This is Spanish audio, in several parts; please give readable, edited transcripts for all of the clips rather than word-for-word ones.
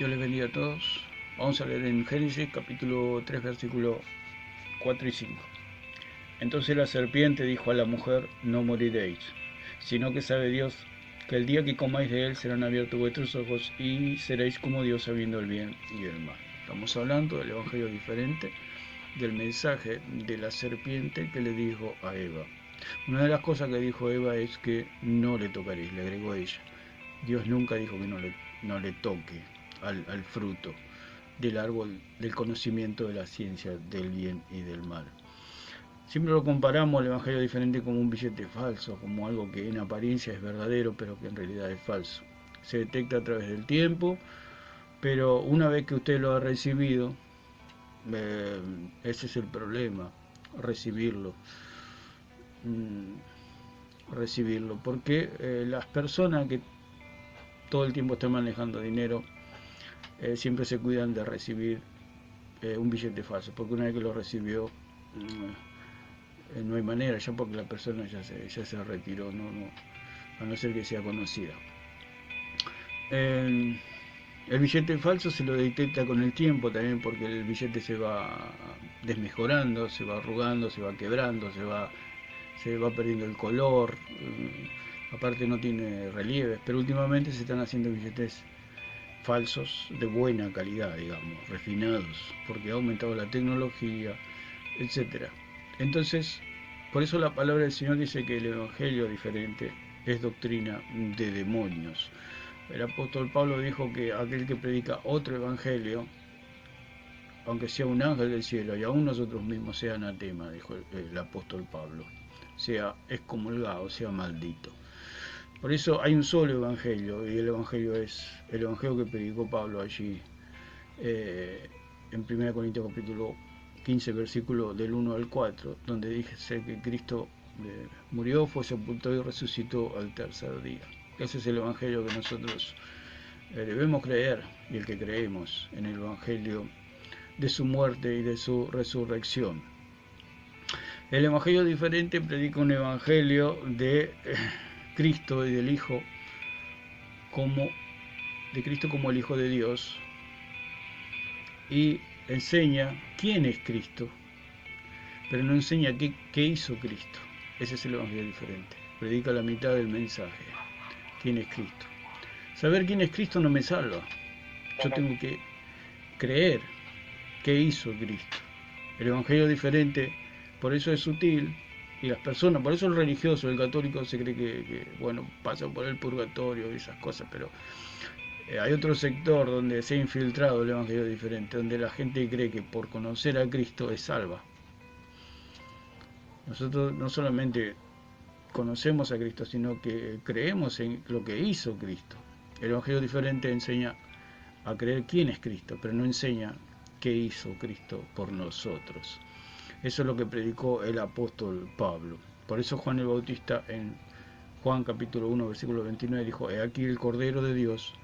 Dios les bendiga a todos. Vamos a leer en Génesis capítulo 3 versículo 4 y 5. Entonces la serpiente dijo a la mujer: no moriréis, sino que sabe Dios que el día que comáis de él serán abiertos vuestros ojos y seréis como Dios, sabiendo el bien y el mal. Estamos hablando del evangelio diferente, del mensaje de la serpiente que le dijo a Eva. Una de las cosas que dijo Eva es que no le tocaréis, le agregó ella. Dios nunca dijo que no le toque al fruto del árbol del conocimiento de la ciencia del bien y del mal. Siempre lo comparamos al evangelio diferente como un billete falso, como algo que en apariencia es verdadero pero que en realidad es falso. Se detecta a través del tiempo, pero una vez que usted lo ha recibido, ese es el problema, recibirlo. Recibirlo, porque las personas que todo el tiempo están manejando dinero siempre se cuidan de recibir un billete falso, porque una vez que lo recibió no hay manera, ya porque la persona ya se retiró, a no ser que sea conocida. El billete falso se lo detecta con el tiempo también, porque el billete se va desmejorando, se va arrugando, se va quebrando, se va perdiendo el color, aparte no tiene relieves, pero últimamente se están haciendo billetes falsos de buena calidad, digamos, refinados, porque ha aumentado la tecnología, etcétera. Entonces, por eso la palabra del Señor dice que el evangelio diferente es doctrina de demonios. El apóstol Pablo dijo que aquel que predica otro evangelio, aunque sea un ángel del cielo y aún nosotros mismos, sea anatema, dijo el apóstol Pablo, sea excomulgado, sea maldito. Por eso hay un solo evangelio, y el evangelio es el evangelio que predicó Pablo allí en 1 Corintios capítulo 15, versículo del 1 al 4, donde dice que Cristo murió, fue sepultado y resucitó al tercer día. Ese es el evangelio que nosotros debemos creer, y el que creemos en el evangelio de su muerte y de su resurrección. El evangelio diferente predica un evangelio de Cristo y del Hijo de Cristo como el Hijo de Dios, y enseña quién es Cristo, pero no enseña qué hizo Cristo. Ese es el evangelio diferente. Predica la mitad del mensaje. ¿Quién es Cristo? Saber quién es Cristo no me salva. Yo tengo que creer qué hizo Cristo. El evangelio diferente, por eso es sutil, y las personas, por eso el religioso, el católico se cree que bueno, pasa por el purgatorio y esas cosas, pero hay otro sector donde se ha infiltrado el evangelio diferente, donde la gente cree que por conocer a Cristo es salva. Nosotros no solamente conocemos a Cristo, sino que creemos en lo que hizo Cristo. El evangelio diferente enseña a creer quién es Cristo, pero no enseña qué hizo Cristo por nosotros. Eso es lo que predicó el apóstol Pablo. Por eso Juan el Bautista en Juan capítulo 1 versículo 29 dijo: he aquí el Cordero de Dios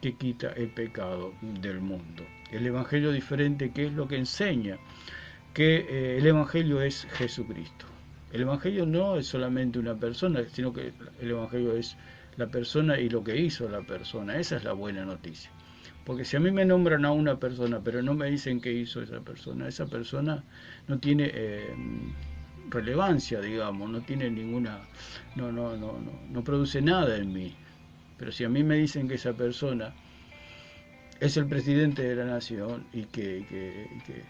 que quita el pecado del mundo. El evangelio diferente, ¿qué es lo que enseña? Que el evangelio es Jesucristo. El evangelio no es solamente una persona, sino que el evangelio es la persona y lo que hizo la persona. Esa es la buena noticia. Porque si a mí me nombran a una persona, pero no me dicen qué hizo esa persona no tiene relevancia, digamos, no tiene ninguna, no produce nada en mí. Pero si a mí me dicen que esa persona es el presidente de la nación y que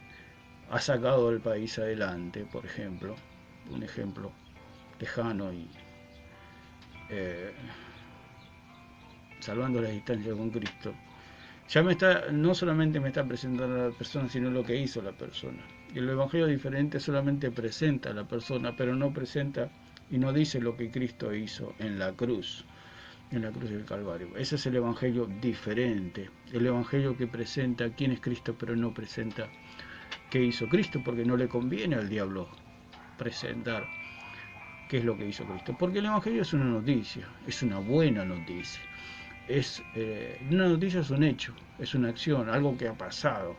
ha sacado al país adelante, por ejemplo, un ejemplo lejano y eh, salvando la distancia con Cristo, ya no solamente me está presentando a la persona, sino lo que hizo la persona. Y el evangelio diferente solamente presenta a la persona, pero no presenta y no dice lo que Cristo hizo en la cruz del Calvario. Ese es el evangelio diferente, el evangelio que presenta quién es Cristo, pero no presenta qué hizo Cristo, porque no le conviene al diablo presentar qué es lo que hizo Cristo, porque el evangelio es una noticia, es una buena noticia. Una noticia es un hecho, es una acción, algo que ha pasado.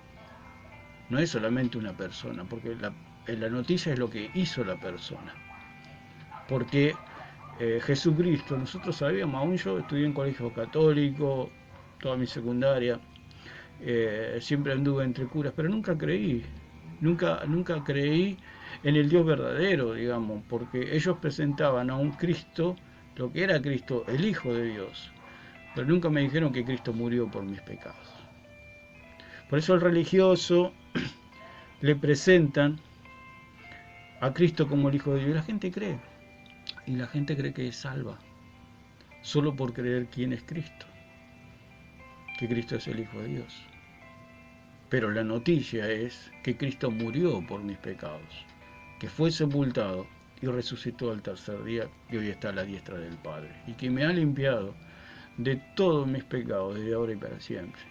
No es solamente una persona, porque la noticia es lo que hizo la persona. Porque Jesucristo, nosotros sabíamos, aún yo estudié en colegio católico, toda mi secundaria, siempre anduve entre curas, pero nunca creí, nunca creí en el Dios verdadero, digamos, porque ellos presentaban a un Cristo, lo que era Cristo, el Hijo de Dios, pero nunca me dijeron que Cristo murió por mis pecados. Por eso el religioso le presentan a Cristo como el Hijo de Dios y la gente cree. Y la gente cree que es salva, solo por creer quién es Cristo, que Cristo es el Hijo de Dios. Pero la noticia es que Cristo murió por mis pecados, que fue sepultado y resucitó al tercer día y hoy está a la diestra del Padre, y que me ha limpiado de todos mis pecados desde ahora y para siempre,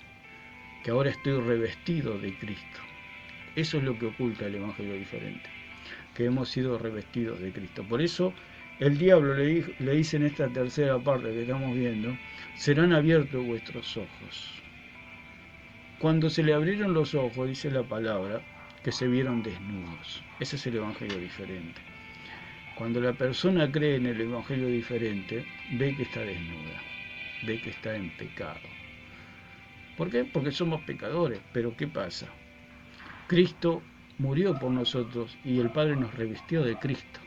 que ahora estoy revestido de Cristo. Eso es lo que oculta el Evangelio diferente, que hemos sido revestidos de Cristo. Por eso el diablo le dice en esta tercera parte que estamos viendo, serán abiertos vuestros ojos. Cuando se le abrieron los ojos, dice la palabra, que se vieron desnudos. Ese es el Evangelio diferente. Cuando la persona cree en el Evangelio diferente, ve que está desnuda, ve que está en pecado. ¿Por qué? Porque somos pecadores. Pero ¿qué pasa? Cristo murió por nosotros y el Padre nos revistió de Cristo.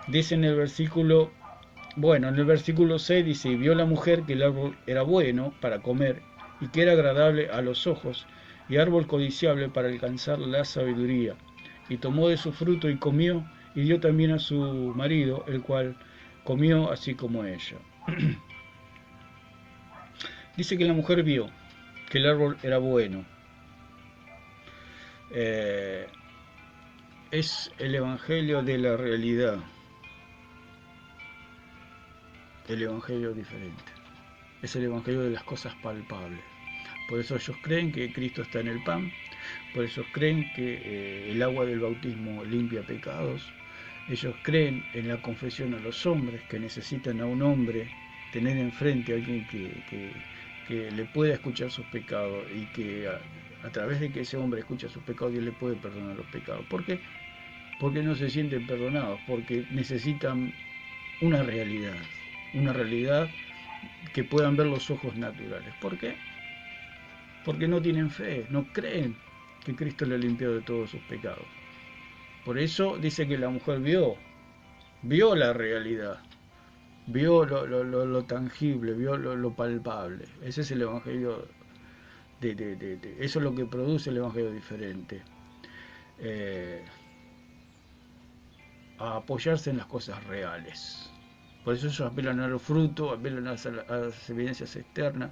Dice en el versículo, en el versículo 6 dice, y vio la mujer que el árbol era bueno para comer y que era agradable a los ojos y árbol codiciable para alcanzar la sabiduría. Y tomó de su fruto y comió y dio también a su marido, el cual comió así como ella. Dice que la mujer vio que el árbol era bueno. Es el Evangelio de la realidad. El Evangelio diferente. Es el Evangelio de las cosas palpables. Por eso ellos creen que Cristo está en el pan. Por eso creen que el agua del bautismo limpia pecados. Ellos creen en la confesión a los hombres, que necesitan a un hombre tener enfrente a alguien que le pueda escuchar sus pecados y que a través de que ese hombre escucha sus pecados, Dios le puede perdonar los pecados. ¿Por qué? Porque no se sienten perdonados, porque necesitan una realidad que puedan ver los ojos naturales. ¿Por qué? Porque no tienen fe, no creen que Cristo le ha limpiado de todos sus pecados. Por eso dice que la mujer vio la realidad, vio lo tangible, vio lo palpable. Ese es el Evangelio, eso es lo que produce el Evangelio diferente. A apoyarse en las cosas reales. Por eso ellos apelan a los frutos, apelan a las evidencias externas,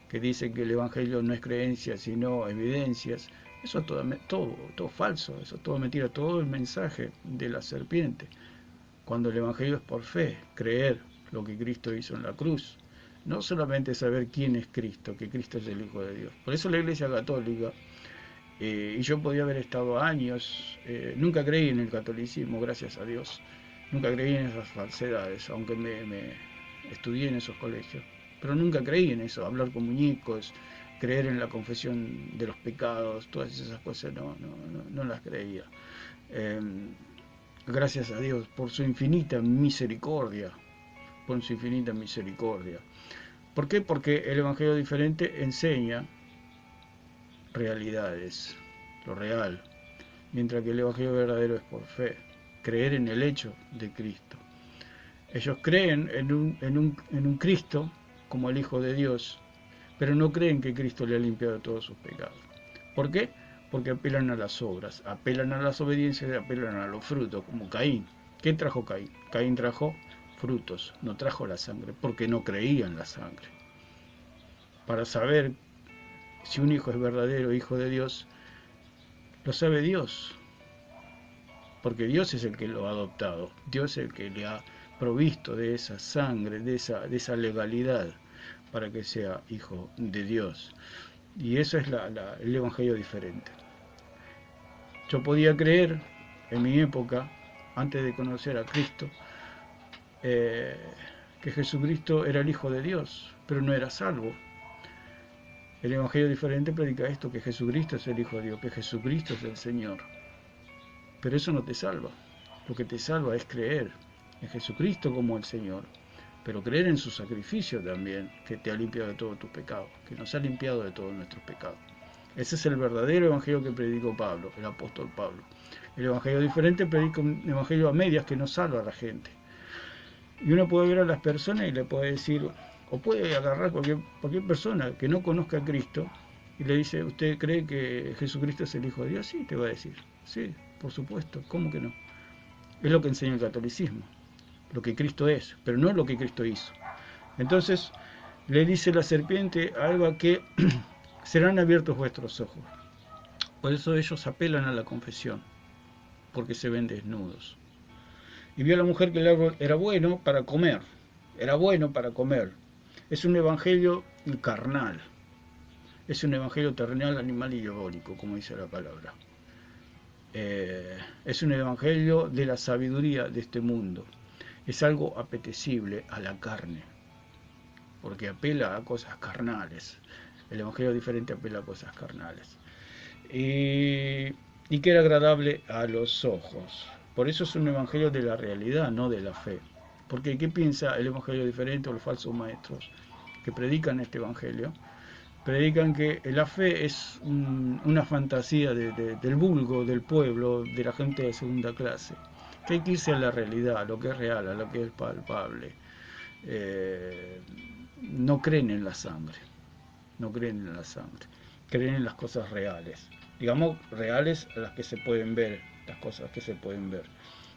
que dicen que el Evangelio no es creencia, sino evidencias. Eso es todo falso, eso es todo mentira, todo el mensaje de la serpiente. Cuando el Evangelio es por fe, creer lo que Cristo hizo en la cruz. No solamente saber quién es Cristo, que Cristo es el Hijo de Dios. Por eso la Iglesia Católica, y yo podía haber estado años, nunca creí en el catolicismo, gracias a Dios. Nunca creí en esas falsedades, aunque me estudié en esos colegios. Pero nunca creí en eso, hablar con muñecos, creer en la confesión de los pecados, todas esas cosas no las creía. Gracias a Dios por su infinita misericordia, por su infinita misericordia. ¿Por qué? Porque el Evangelio diferente enseña realidades, lo real, mientras que el Evangelio verdadero es por fe, creer en el hecho de Cristo. Ellos creen en un Cristo como el Hijo de Dios, pero no creen que Cristo le ha limpiado todos sus pecados. ¿Por qué? Porque apelan a las obras, apelan a las obediencias, apelan a los frutos, como Caín. ¿Qué trajo Caín? Caín trajo frutos, no trajo la sangre, porque no creía en la sangre. Para saber si un hijo es verdadero hijo de Dios, lo sabe Dios, porque Dios es el que lo ha adoptado, Dios es el que le ha provisto de esa sangre, de esa legalidad, para que sea hijo de Dios. Y eso es el Evangelio diferente. Yo podía creer en mi época, antes de conocer a Cristo, que Jesucristo era el Hijo de Dios, pero no era salvo. El Evangelio diferente predica esto, que Jesucristo es el Hijo de Dios, que Jesucristo es el Señor. Pero eso no te salva. Lo que te salva es creer en Jesucristo como el Señor, pero creer en su sacrificio también, que te ha limpiado de todos tus pecados, que nos ha limpiado de todos nuestros pecados. Ese es el verdadero evangelio que predicó Pablo, el apóstol Pablo. El evangelio diferente predica un evangelio a medias que no salva a la gente. Y uno puede ver a las personas y le puede decir, o puede agarrar cualquier persona que no conozca a Cristo y le dice, ¿usted cree que Jesucristo es el Hijo de Dios? Sí, te va a decir, sí, por supuesto, ¿cómo que no? Es lo que enseña el catolicismo, lo que Cristo es, pero no lo que Cristo hizo. Entonces le dice la serpiente a Eva que serán abiertos vuestros ojos. Por eso ellos apelan a la confesión, porque se ven desnudos. Y vio a la mujer que el árbol era bueno para comer, era bueno para comer. Es un evangelio carnal, es un evangelio terrenal, animal y diabólico, como dice la palabra. Es un evangelio de la sabiduría de este mundo. Es algo apetecible a la carne, porque apela a cosas carnales. El evangelio diferente apela a cosas carnales. Y que era agradable a los ojos. Por eso es un evangelio de la realidad, no de la fe. Porque ¿qué piensa el evangelio diferente o los falsos maestros que predican este evangelio? Predican que la fe es una fantasía del vulgo, del pueblo, de la gente de segunda clase. Que hay que irse a la realidad, a lo que es real, a lo que es palpable. No creen en la sangre, no creen en la sangre, creen en las cosas reales. Digamos, reales a las que se pueden ver, las cosas que se pueden ver.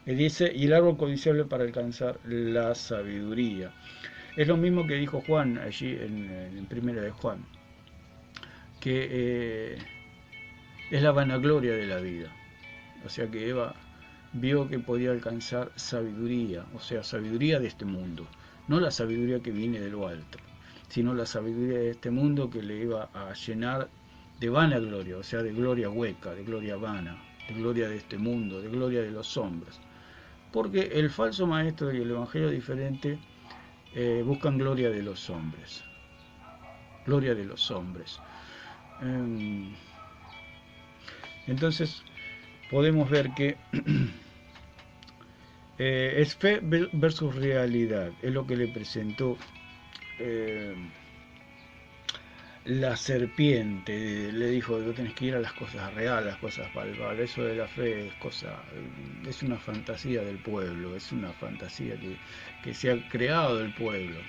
Y dice, y el árbol codiciable para alcanzar la sabiduría. Es lo mismo que dijo Juan allí en Primera de Juan, que es la vanagloria de la vida. O sea que Eva vio que podía alcanzar sabiduría, o sea, sabiduría de este mundo, no la sabiduría que viene de lo alto, sino la sabiduría de este mundo que le iba a llenar de vanagloria, o sea, de gloria hueca, de gloria vana, de gloria de este mundo, de gloria de los hombres. Porque el falso maestro y el evangelio diferente buscan gloria de los hombres, gloria de los hombres. Entonces podemos ver que es fe versus realidad, es lo que le presentó la serpiente. Le dijo que tenés que ir a las cosas reales, las cosas palpables. Eso de la fe es una fantasía del pueblo, es una fantasía que se ha creado del pueblo.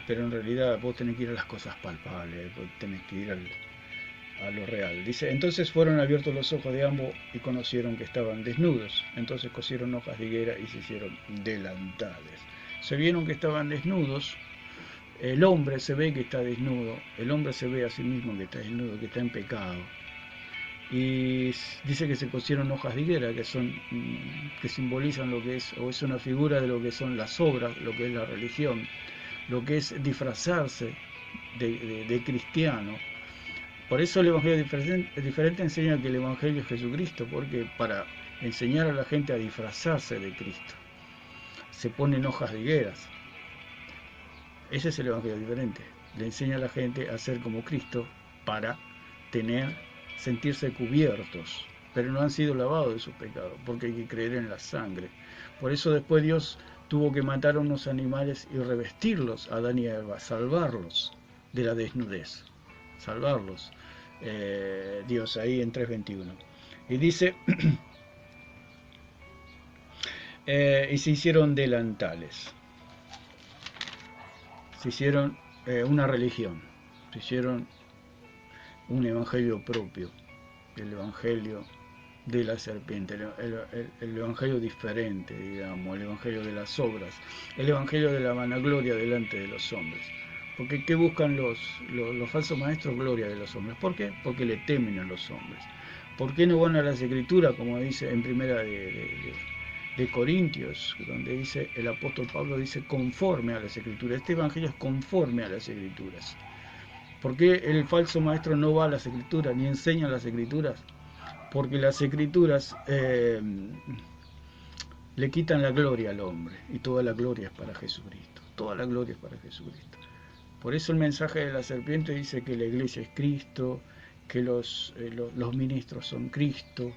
Pero en realidad vos tenés que ir a las cosas palpables, vos tenés que ir a lo real. Dice, entonces fueron abiertos los ojos de ambos y conocieron que estaban desnudos. Entonces cosieron hojas de higuera y se hicieron delantales. Se vieron que estaban desnudos. El hombre se ve que está desnudo. El hombre se ve a sí mismo que está desnudo, que está en pecado. Y dice que se cosieron hojas de higuera, que simbolizan lo que es, o es una figura de lo que son las obras, lo que es la religión, lo que es disfrazarse de cristiano. Por eso el Evangelio diferente enseña que el Evangelio es Jesucristo, porque para enseñar a la gente a disfrazarse de Cristo, se ponen hojas de higueras. Ese es el Evangelio diferente. Le enseña a la gente a ser como Cristo para sentirse cubiertos, pero no han sido lavados de sus pecados, porque hay que creer en la sangre. Por eso después Dios tuvo que matar a unos animales y revestirlos, a Adán y a Eva, salvarlos de la desnudez, salvarlos. Dios ahí en 3:21. Y dice, y se hicieron delantales, se hicieron una religión, se hicieron un evangelio propio, el evangelio de la serpiente, el evangelio diferente, digamos, el evangelio de las obras, el evangelio de la vanagloria delante de los hombres. Porque ¿qué buscan los falsos maestros? Gloria de los hombres. ¿Por qué? Porque le temen a los hombres. ¿Por qué no van a las escrituras, como dice en primera de Corintios, donde dice el apóstol Pablo, dice conforme a las escrituras? Este evangelio es conforme a las escrituras. ¿Por qué el falso maestro no va a las escrituras ni enseña las escrituras? Porque las escrituras le quitan la gloria al hombre y toda la gloria es para Jesucristo. Toda la gloria es para Jesucristo. Por eso el mensaje de la serpiente dice que la iglesia es Cristo, que los ministros son Cristo,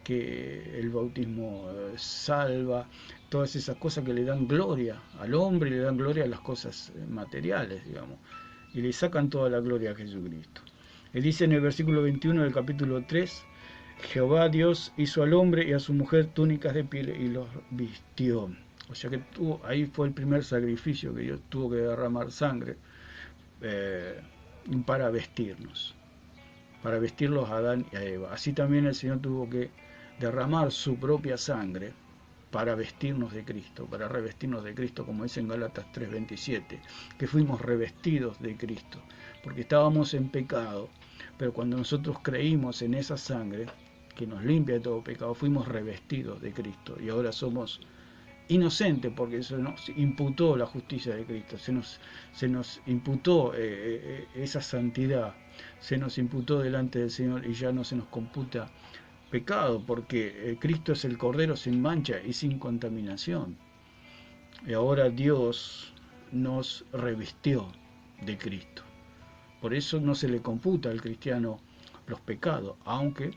que el bautismo salva, todas esas cosas que le dan gloria al hombre y le dan gloria a las cosas materiales, digamos, y le sacan toda la gloria a Jesucristo. Él dice en el versículo 21 del capítulo 3, Jehová Dios hizo al hombre y a su mujer túnicas de piel y los vistió. O sea que ahí fue el primer sacrificio que Dios tuvo que derramar sangre eh, para vestirnos, para vestirlos a Adán y a Eva. Así también el Señor tuvo que derramar su propia sangre para vestirnos de Cristo, para revestirnos de Cristo, como dice en Gálatas 3:27, que fuimos revestidos de Cristo, porque estábamos en pecado, pero cuando nosotros creímos en esa sangre, que nos limpia de todo pecado, fuimos revestidos de Cristo, y ahora somos inocentes, porque se nos imputó la justicia de Cristo, se nos imputó esa santidad, se nos imputó delante del Señor, y ya no se nos computa pecado, porque Cristo es el Cordero sin mancha y sin contaminación. Y ahora Dios nos revistió de Cristo. Por eso no se le computa al cristiano los pecados, aunque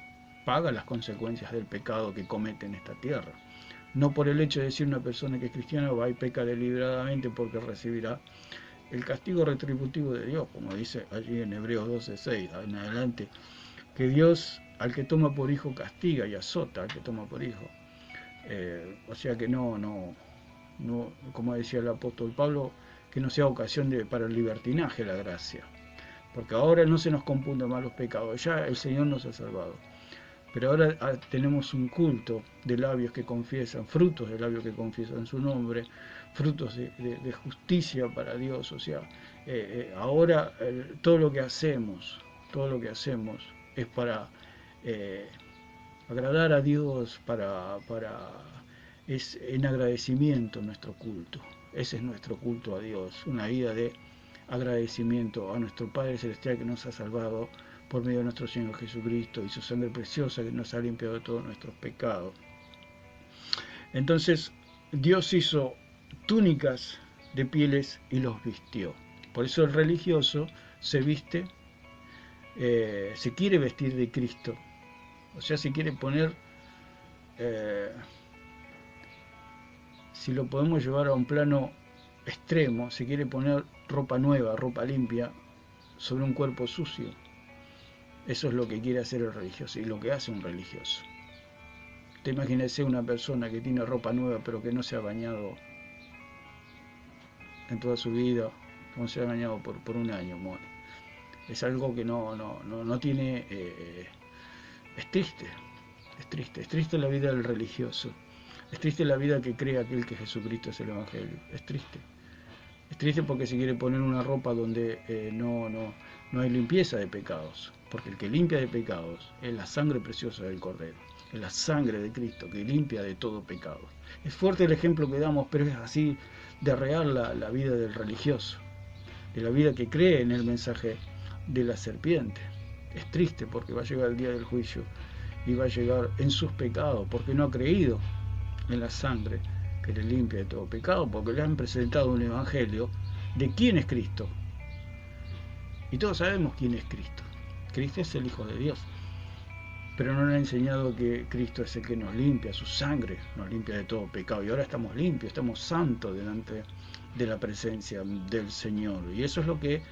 paga las consecuencias del pecado que comete en esta tierra. No por el hecho de decir una persona que es cristiana va y peca deliberadamente, porque recibirá el castigo retributivo de Dios, como dice allí en Hebreos 12:6 en adelante, que Dios al que toma por hijo castiga y azota al que toma por hijo. O sea que no, como decía el apóstol Pablo, que no sea ocasión para el libertinaje la gracia, porque ahora no se nos computan más los pecados, ya el Señor nos ha salvado. Pero ahora tenemos un culto de labios que confiesan, frutos de labios que confiesan su nombre, frutos de justicia para Dios. O sea, ahora todo lo que hacemos es para agradar a Dios, es en agradecimiento nuestro culto. Ese es nuestro culto a Dios, una vida de agradecimiento a nuestro Padre Celestial que nos ha salvado por medio de nuestro Señor Jesucristo y su sangre preciosa que nos ha limpiado de todos nuestros pecados. Entonces Dios hizo túnicas de pieles y los vistió. Por eso el religioso se viste, se quiere vestir de Cristo, o sea, se quiere poner, si lo podemos llevar a un plano extremo, se quiere poner ropa nueva, ropa limpia sobre un cuerpo sucio. Eso es lo que quiere hacer el religioso y lo que hace un religioso. Te imagínese una persona que tiene ropa nueva pero que no se ha bañado en toda su vida, no se ha bañado por un año, muere. Es algo que no tiene... es triste, es triste la vida del religioso, es triste la vida que cree aquel que Jesucristo es el Evangelio, es triste porque se quiere poner una ropa donde no hay limpieza de pecados, porque el que limpia de pecados es la sangre preciosa del Cordero, es la sangre de Cristo que limpia de todo pecado. Es fuerte el ejemplo que damos, pero es así de real la vida del religioso, de la vida que cree en el mensaje de la serpiente. Es triste porque va a llegar el día del juicio y va a llegar en sus pecados, porque no ha creído en la sangre que le limpia de todo pecado, porque le han presentado un evangelio de quién es Cristo. Y todos sabemos quién es Cristo. Cristo es el Hijo de Dios. Pero no le ha enseñado que Cristo es el que nos limpia, su sangre nos limpia de todo pecado. Y ahora estamos limpios, estamos santos delante de la presencia del Señor. Y eso es lo que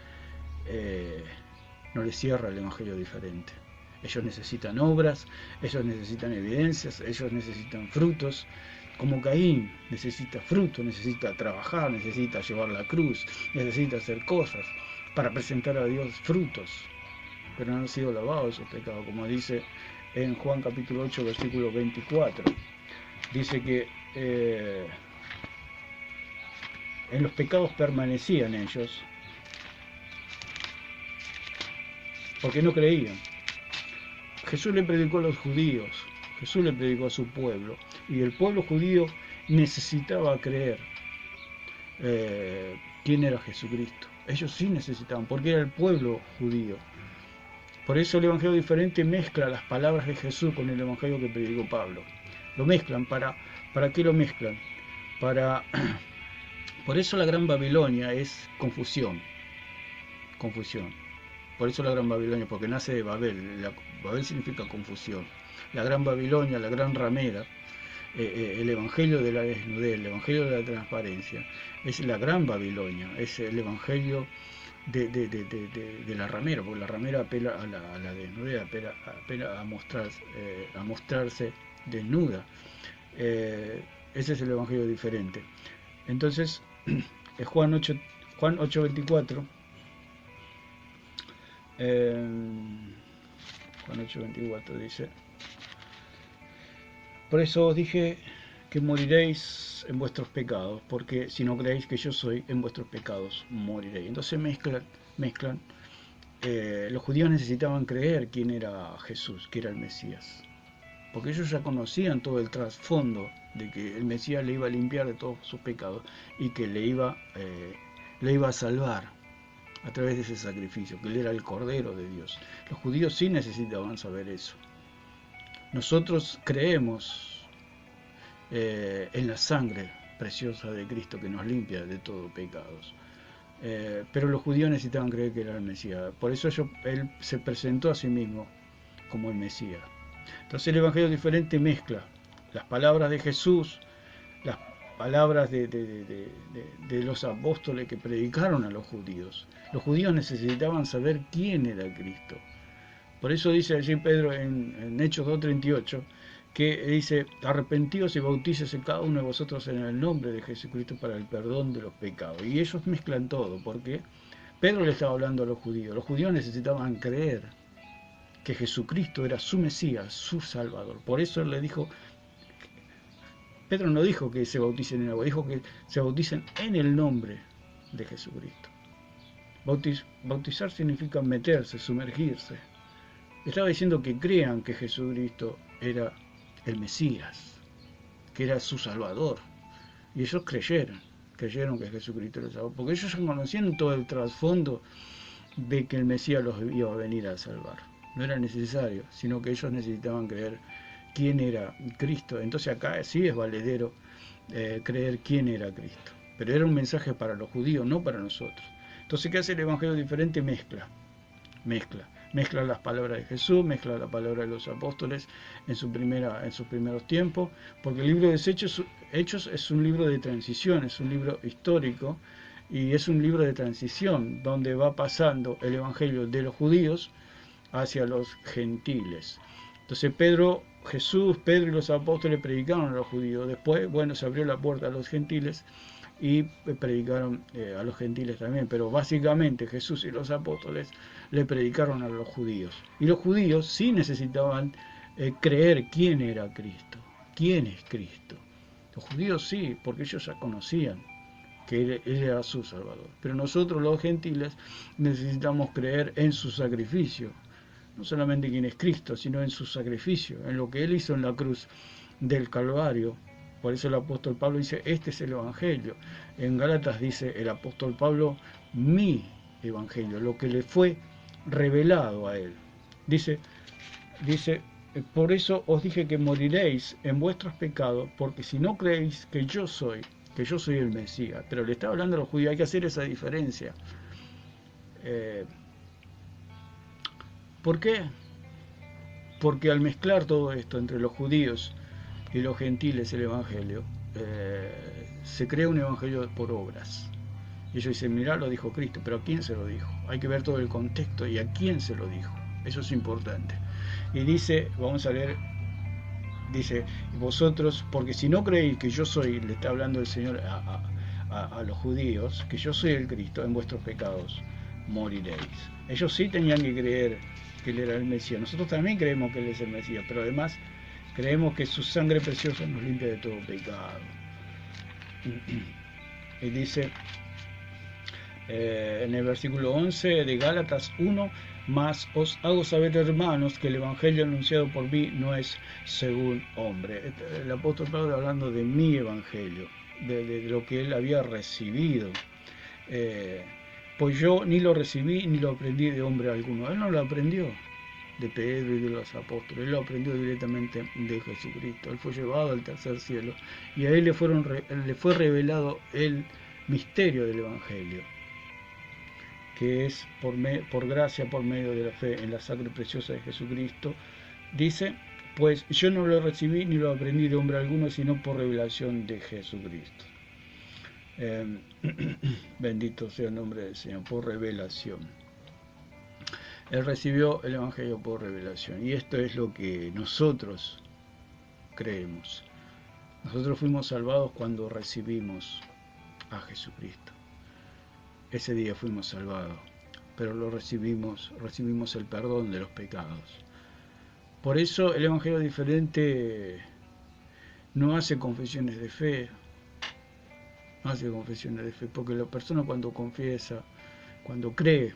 no le cierra el evangelio diferente. Ellos necesitan obras, ellos necesitan evidencias, ellos necesitan frutos. Como Caín necesita fruto, necesita trabajar, necesita llevar la cruz, necesita hacer cosas para presentar a Dios frutos, pero no han sido lavados esos pecados, como dice en Juan capítulo 8, versículo 24. Dice que en los pecados permanecían ellos, porque no creían. Jesús le predicó a los judíos, Jesús le predicó a su pueblo, y el pueblo judío necesitaba creer quién era Jesucristo. Ellos sí necesitaban, porque era el pueblo judío. Por eso el evangelio diferente mezcla las palabras de Jesús con el evangelio que predicó Pablo. Lo mezclan, ¿para qué lo mezclan? Por eso la Gran Babilonia es confusión. Por eso la Gran Babilonia, porque nace de Babel. Babel significa confusión. La Gran Babilonia, la Gran Ramera, el Evangelio de la desnudez, el Evangelio de la transparencia, es la Gran Babilonia, es el Evangelio de la ramera, porque la ramera apela a la desnudez, apela a mostrarse desnuda. Ese es el evangelio diferente. Entonces, Juan 8, Juan 8:24, Juan 8:24 dice: por eso os dije que moriréis en vuestros pecados, porque si no creéis que yo soy, en vuestros pecados moriréis. Entonces mezclan. Los judíos necesitaban creer quién era Jesús, que era el Mesías, porque ellos ya conocían todo el trasfondo de que el Mesías le iba a limpiar de todos sus pecados y que le iba a salvar a través de ese sacrificio, que él era el Cordero de Dios. Los judíos sí necesitaban saber eso. Nosotros creemos en la sangre preciosa de Cristo que nos limpia de todo pecados. Pero los judíos necesitaban creer que era el Mesías. Por eso él se presentó a sí mismo como el Mesías. Entonces el Evangelio diferente mezcla las palabras de Jesús, las palabras de los apóstoles que predicaron a los judíos. Los judíos necesitaban saber quién era Cristo. Por eso dice allí Pedro en Hechos 2:38, que dice: arrepentíos y bautícese cada uno de vosotros en el nombre de Jesucristo para el perdón de los pecados. Y ellos mezclan todo, porque Pedro le estaba hablando a los judíos. Los judíos necesitaban creer que Jesucristo era su Mesías, su Salvador. Por eso él le dijo, Pedro no dijo que se bauticen en agua, dijo que se bauticen en el nombre de Jesucristo. Bautizar significa meterse, sumergirse. Estaba diciendo que crean que Jesucristo era el Mesías, que era su Salvador. Y ellos creyeron que Jesucristo era el Salvador, porque ellos ya conocían todo el trasfondo de que el Mesías los iba a venir a salvar. No era necesario, sino que ellos necesitaban creer quién era Cristo. Entonces acá sí es valedero creer quién era Cristo. Pero era un mensaje para los judíos, no para nosotros. Entonces, ¿qué hace el Evangelio diferente? Mezcla las palabras de Jesús, mezcla la palabra de los apóstoles en sus primeros tiempos, porque el libro de Hechos es un libro de transición, es un libro histórico y es un libro de transición donde va pasando el Evangelio de los judíos hacia los gentiles. Entonces Pedro y los apóstoles predicaron a los judíos, después, bueno, se abrió la puerta a los gentiles y predicaron a los gentiles también, pero básicamente Jesús y los apóstoles le predicaron a los judíos. Y los judíos sí necesitaban creer quién era Cristo, quién es Cristo. Los judíos sí, porque ellos ya conocían que él era su Salvador. Pero nosotros los gentiles necesitamos creer en su sacrificio, no solamente quién es Cristo, sino en su sacrificio, en lo que él hizo en la cruz del Calvario. Por eso el apóstol Pablo dice, este es el Evangelio. En Gálatas dice el apóstol Pablo, mi Evangelio, lo que le fue revelado a él. Dice, por eso os dije que moriréis en vuestros pecados, porque si no creéis que yo soy el Mesías. Pero le está hablando a los judíos, hay que hacer esa diferencia. ¿Por qué? Porque al mezclar todo esto entre los judíos y los gentiles, el Evangelio, se crea un Evangelio por obras. Y ellos dicen, mirá, lo dijo Cristo, pero ¿a quién se lo dijo? Hay que ver todo el contexto y a quién se lo dijo. Eso es importante. Y dice, vamos a leer, dice, vosotros, porque si no creéis que yo soy, le está hablando el Señor a los judíos, que yo soy el Cristo, en vuestros pecados moriréis. Ellos sí tenían que creer que él era el Mesías. Nosotros también creemos que él es el Mesías, pero además creemos que su sangre preciosa nos limpia de todo pecado. Y dice en el versículo 11 de Gálatas 1, mas os hago saber, hermanos, que el Evangelio anunciado por mí no es según hombre. El apóstol Pablo hablando de mi Evangelio, de lo que él había recibido. Pues yo ni lo recibí ni lo aprendí de hombre alguno. Él no lo aprendió de Pedro y de los apóstoles, él lo aprendió directamente de Jesucristo. Él fue llevado al tercer cielo y a él le fue revelado el misterio del Evangelio, que es por gracia, por medio de la fe en la sangre preciosa de Jesucristo. Dice, pues yo no lo recibí ni lo aprendí de hombre alguno, sino por revelación de Jesucristo. Eh, bendito sea el nombre del Señor, por revelación. Él recibió el Evangelio por revelación. Y esto es lo que nosotros creemos. Nosotros fuimos salvados cuando recibimos a Jesucristo. Ese día fuimos salvados, pero lo recibimos el perdón de los pecados. Por eso el Evangelio diferente no hace confesiones de fe, no hace confesiones de fe, porque la persona cuando confiesa, cuando cree,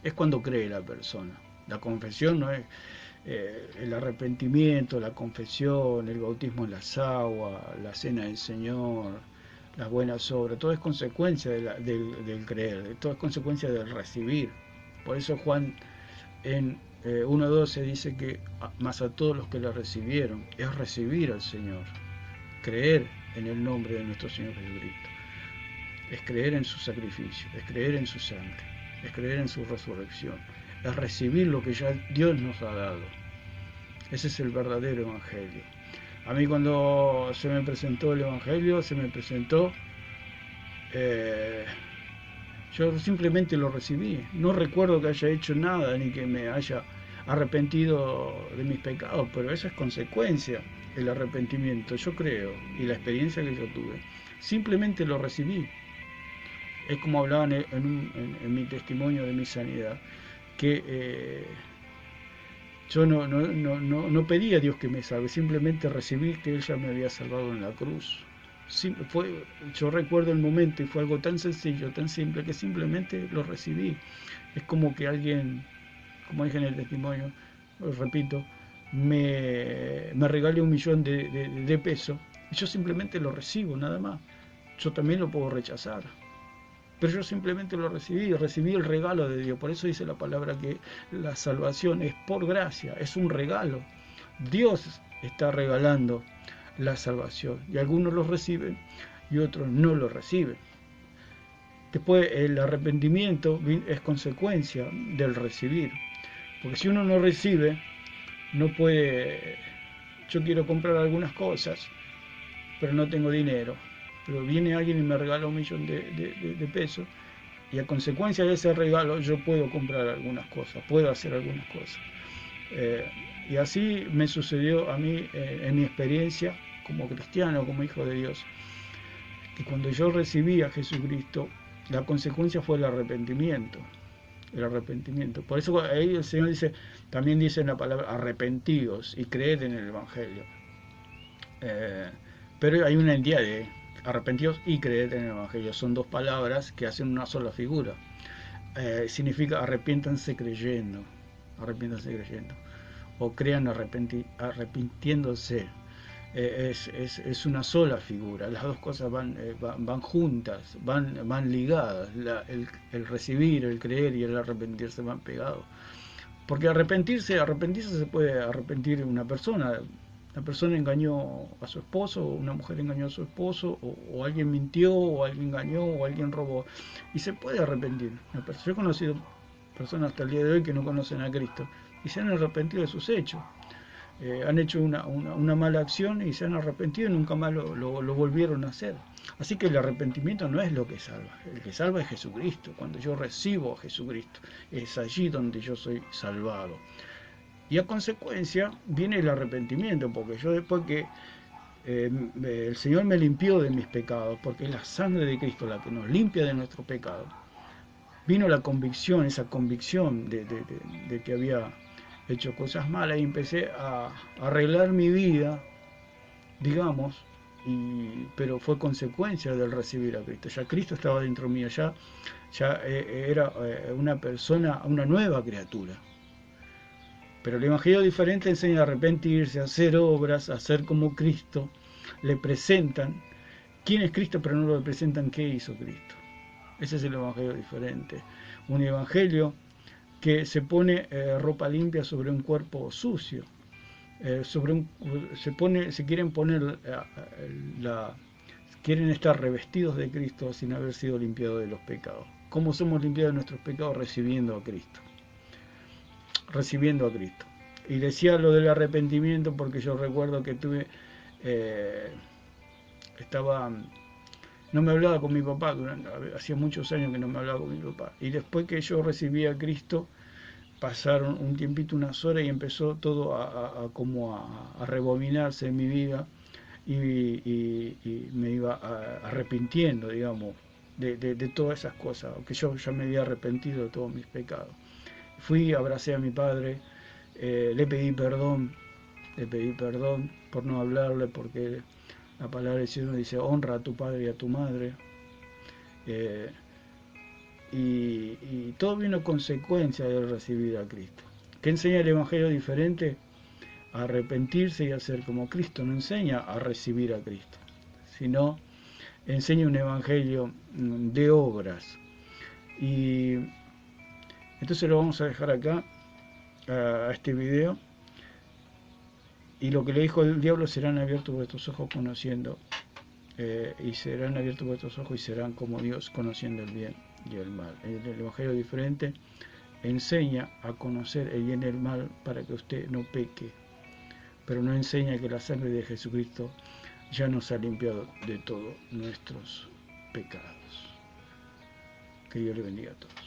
es cuando cree la persona. La confesión no es el arrepentimiento, la confesión, el bautismo en las aguas, la cena del Señor, las buenas obras, todo es consecuencia del creer, todo es consecuencia del recibir. Por eso Juan en 1.12 dice que más a todos los que le recibieron, es recibir al Señor, creer en el nombre de nuestro Señor Jesucristo, es creer en su sacrificio, es creer en su sangre, es creer en su resurrección, es recibir lo que ya Dios nos ha dado. Ese es el verdadero Evangelio. A mí cuando se me presentó el Evangelio, se me presentó, eh, yo simplemente lo recibí. No recuerdo que haya hecho nada ni que me haya arrepentido de mis pecados, pero eso es consecuencia, el arrepentimiento, yo creo, y la experiencia que yo tuve. Simplemente lo recibí. Es como hablaban en mi testimonio de mi sanidad, que yo no pedí a Dios que me salve, simplemente recibí que Él ya me había salvado en la cruz. Sí, yo recuerdo el momento y fue algo tan sencillo, tan simple, que simplemente lo recibí. Es como que alguien, como dije en el testimonio, repito, me regale 1.000.000 de pesos y yo simplemente lo recibo, nada más. Yo también lo puedo rechazar, pero yo simplemente lo recibí el regalo de Dios. Por eso dice la palabra que la salvación es por gracia, es un regalo. Dios está regalando la salvación y algunos lo reciben y otros no lo reciben. Después el arrepentimiento es consecuencia del recibir, porque si uno no recibe, no puede, yo quiero comprar algunas cosas, pero no tengo dinero, pero viene alguien y me regala 1.000.000 de pesos, y a consecuencia de ese regalo yo puedo comprar algunas cosas, puedo hacer algunas cosas. Eh, y así me sucedió a mí en mi experiencia como cristiano, como hijo de Dios, que cuando yo recibí a Jesucristo, la consecuencia fue el arrepentimiento. El arrepentimiento. Por eso ahí el Señor dice, también dice en la palabra arrepentidos y creed en el Evangelio. Eh, pero hay una entidad de arrepentidos y creed en el Evangelio. Son dos palabras que hacen una sola figura. Significa arrepiéntanse creyendo. Arrepiéntanse creyendo. O crean arrepintiéndose. Es una sola figura. Las dos cosas van juntas, van ligadas. El recibir, el creer y el arrepentirse van pegados. Porque arrepentirse se puede arrepentir una persona. La persona engañó a su esposo, o una mujer engañó a su esposo, o alguien mintió, o alguien engañó, o alguien robó. Y se puede arrepentir. Yo he conocido personas hasta el día de hoy que no conocen a Cristo y se han arrepentido de sus hechos. Han hecho una mala acción y se han arrepentido y nunca más lo volvieron a hacer. Así que el arrepentimiento no es lo que salva. El que salva es Jesucristo. Cuando yo recibo a Jesucristo, es allí donde yo soy salvado. Y a consecuencia viene el arrepentimiento, porque yo después que el Señor me limpió de mis pecados, porque es la sangre de Cristo la que nos limpia de nuestros pecados, vino la convicción, esa convicción de que había hecho cosas malas y empecé a arreglar mi vida, digamos, pero fue consecuencia del recibir a Cristo. Ya Cristo estaba dentro mío, ya era una persona, una nueva criatura. Pero el Evangelio diferente enseña a arrepentirse, a hacer obras, a ser como Cristo. Le presentan quién es Cristo, pero no le presentan qué hizo Cristo. Ese es el Evangelio diferente. Un Evangelio que se pone ropa limpia sobre un cuerpo sucio. Se quieren poner quieren estar revestidos de Cristo sin haber sido limpiados de los pecados. ¿Cómo somos limpiados de nuestros pecados? Recibiendo a Cristo. Recibiendo a Cristo. Y decía lo del arrepentimiento porque yo recuerdo que estaba No me hablaba con mi papá, hacía muchos años que no me hablaba con mi papá. Y después que yo recibí a Cristo, pasaron un tiempito, unas horas, y empezó todo como a rebobinarse en mi vida y me iba arrepintiendo, digamos, de todas esas cosas, aunque yo ya me había arrepentido de todos mis pecados. Fui, abracé a mi padre, le pedí perdón, por no hablarle, porque la palabra del Señor dice, honra a tu padre y a tu madre. Eh, y todo vino consecuencia de recibir a Cristo. ¿Qué enseña el Evangelio diferente? A arrepentirse y a ser como Cristo. No enseña a recibir a Cristo, sino enseña un Evangelio de obras. Y entonces lo vamos a dejar acá, a este video. Y lo que le dijo el diablo, serán abiertos vuestros ojos conociendo, y serán abiertos vuestros ojos y serán como Dios, conociendo el bien y el mal. El Evangelio diferente enseña a conocer el bien y el mal para que usted no peque, pero no enseña que la sangre de Jesucristo ya nos ha limpiado de todos nuestros pecados. Que Dios le bendiga a todos.